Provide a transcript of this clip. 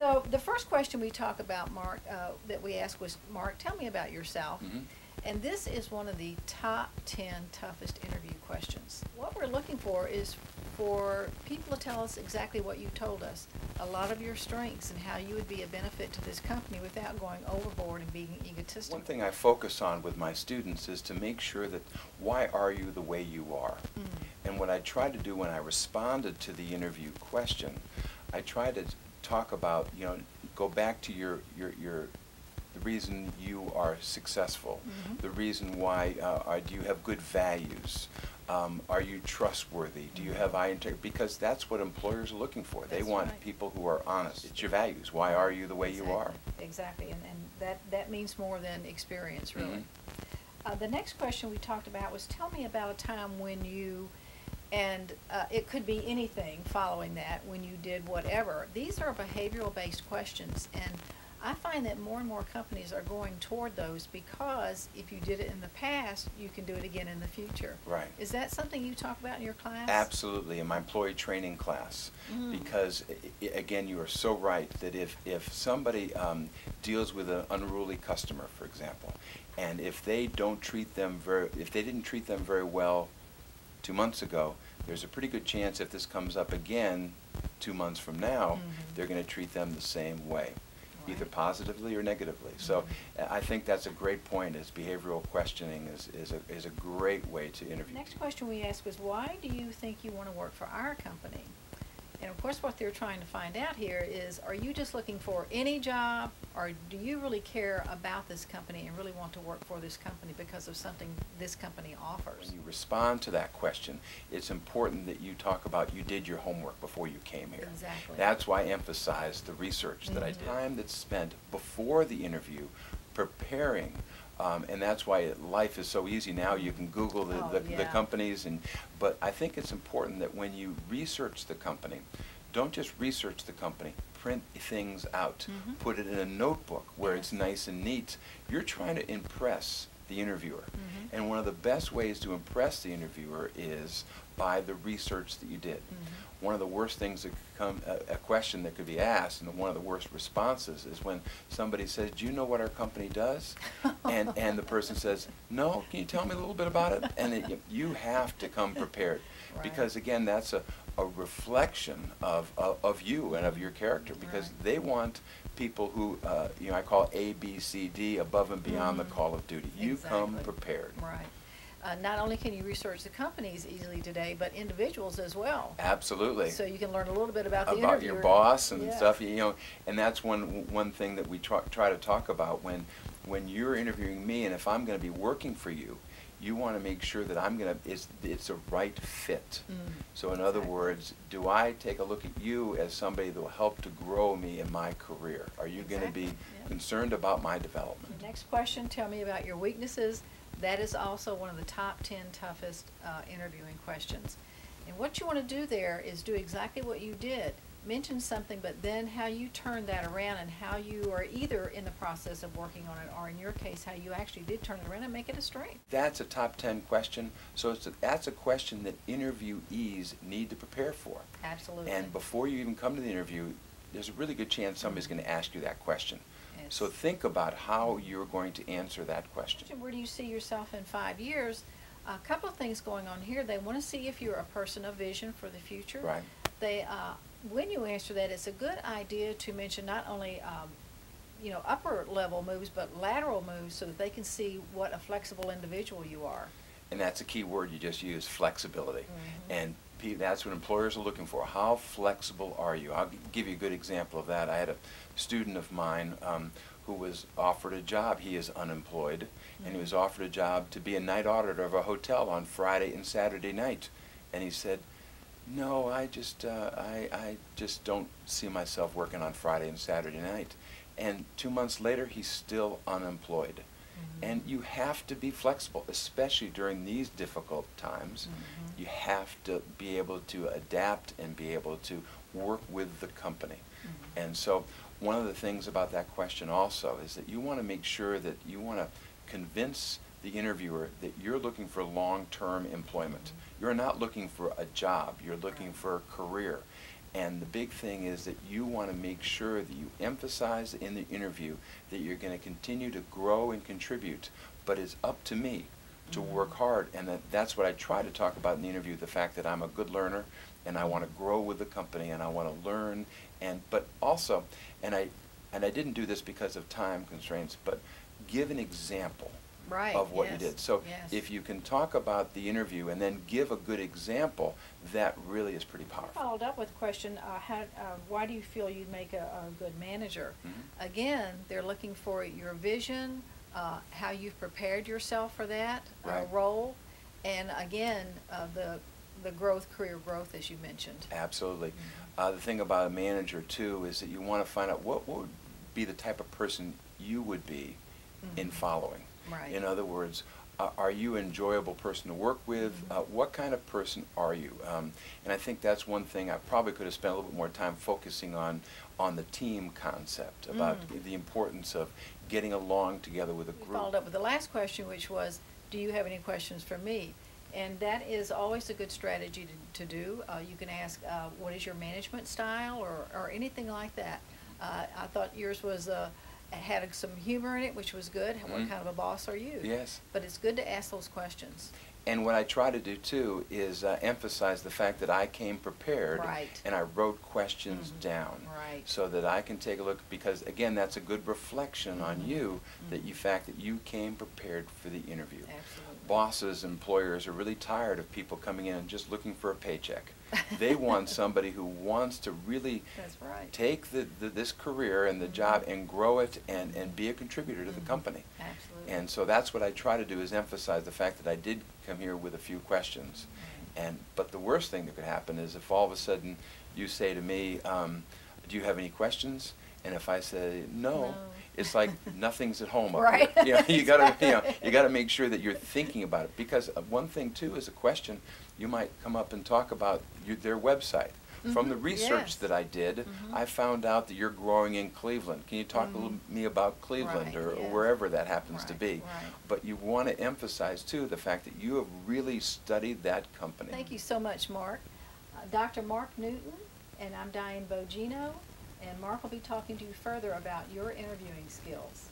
So the first question we talk about, Mark, that we asked was, Mark, tell me about yourself. And this is one of the top 10 toughest interview questions. What we're looking for is for people to tell us exactly what you told us, a lot of your strengths and how you would be a benefit to this company without going overboard and being egotistical. One thing I focus on with my students is to make sure that why are you the way you are? And what I tried to do when I responded to the interview question, I tried to talk about, go back to the reason you are successful, the reason why do you have good values, are you trustworthy, do you have eye integrity, because that's what employers are looking for. They want people who are honest. It's your values. Why are you the way you are? Exactly, and that means more than experience, really. The next question we talked about was, tell me about a time when you, and it could be anything following that, when you did whatever. These are behavioral based questions, and I find that more and more companies are going toward those because if you did it in the past, you can do it again in the future. Right. Is that something you talk about in your class? Absolutely, in my employee training class. Because, again, you are so right that if somebody deals with an unruly customer, for example, and if they didn't treat them very well 2 months ago, there's a pretty good chance if this comes up again 2 months from now, they're going to treat them the same way, either positively or negatively. So I think that's a great point, is behavioral questioning is a great way to interview. Next question we asked was, why do you think you want to work for our company? And of course what they're trying to find out here is, are you just looking for any job, or do you really care about this company and really want to work for this company because of something this company offers? When you respond to that question, it's important that you talk about you did your homework before you came here. Exactly. That's why I emphasize the research that I did. Time that's spent before the interview preparing. And that's why life is so easy now. You can Google the companies, but I think it's important that when you research the company, don't just research the company, print things out, put it in a notebook where it's nice and neat. You're trying to impress the interviewer. And one of the best ways to impress the interviewer is by the research that you did. One of the worst things that could come, a question that could be asked, and one of the worst responses is when somebody says, do you know what our company does? and the person says, no, can you tell me a little bit about it? And you have to come prepared. Because again, that's a reflection of you and of your character, because they want people who, I call A, B, C, D, above and beyond the call of duty. You come prepared. Right. Not only can you research the companies easily today, but individuals as well. Absolutely. So you can learn a little bit about the interviewer. About your boss and stuff, and that's one thing that we try to talk about when you're interviewing me, and if I'm going to be working for you, you want to make sure that it's a right fit. So in other words, do I take a look at you as somebody that will help to grow me in my career? Are you going to be concerned about my development? The next question, tell me about your weaknesses. That is also one of the top 10 toughest interviewing questions. And what you want to do there is do exactly what you did. Mention something, but then how you turn that around and how you are either in the process of working on it, or in your case, how you actually did turn it around and make it a strength. That's a top 10 question. So that's a question that interviewees need to prepare for. Absolutely. And before you even come to the interview, there's a really good chance somebody's going to ask you that question. So think about how you're going to answer that question. Where do you see yourself in 5 years? A couple of things going on here. They want to see if you're a person of vision for the future. Right. When you answer that, it's a good idea to mention not only upper level moves, but lateral moves, so that they can see what a flexible individual you are. And that's a key word you just used, flexibility. And that's what employers are looking for. How flexible are you? I'll give you a good example of that. I had a student of mine who was offered a job. He is unemployed, and he was offered a job to be a night auditor of a hotel on Friday and Saturday night. And he said, no, I just don't see myself working on Friday and Saturday night. And 2 months later, he's still unemployed. And you have to be flexible, especially during these difficult times. You have to be able to adapt and be able to work with the company. And so one of the things about that question also is that you want to make sure that you want to convince the interviewer that you're looking for long-term employment. You're not looking for a job, you're looking for a career. And the big thing is that you want to make sure that you emphasize in the interview that you're going to continue to grow and contribute, but it's up to me to work hard, and that's what I try to talk about in the interview, the fact that I'm a good learner and I want to grow with the company and I want to learn, but also, and I didn't do this because of time constraints, but give an example of what you did. So if you can talk about the interview and then give a good example, that really is pretty powerful. I followed up with a question, why do you feel you'd make a good manager? Again, they're looking for your vision, how you've prepared yourself for that role, and again, the growth, career growth, as you mentioned. Absolutely. The thing about a manager, too, is that you want to find out what would be the type of person you would be in following. Right. In other words, are you an enjoyable person to work with? What kind of person are you? And I think that's one thing I probably could have spent a little bit more time focusing on the team concept, about the importance of getting along together with a group. We followed up with the last question, which was, do you have any questions for me? And that is always a good strategy to do. You can ask, what is your management style, or anything like that. I thought yours was had some humor in it, which was good. What kind of a boss are you? Yes. But it's good to ask those questions. And what I try to do, too, is emphasize the fact that I came prepared, and I wrote questions down, so that I can take a look, because, again, that's a good reflection on you, that fact that you came prepared for the interview. Absolutely. Bosses, employers are really tired of people coming in and just looking for a paycheck. They want somebody who wants to really take this career and the job and grow it and be a contributor to the company. Absolutely. And so that's what I try to do, is emphasize the fact that I did come here with a few questions. But the worst thing that could happen is if all of a sudden you say to me, do you have any questions? And if I say no, it's like nothing's at home up here. You gotta make sure that you're thinking about it, because one thing too is a question. You might come up and talk about their website. From the research that I did, I found out that you're growing in Cleveland. Can you talk a little to me about Cleveland or wherever that happens to be? But you want to emphasize too the fact that you have really studied that company. Thank you so much, Mark. Dr. Mark Newton, and I'm Diane Bogino. And Mark will be talking to you further about your interviewing skills.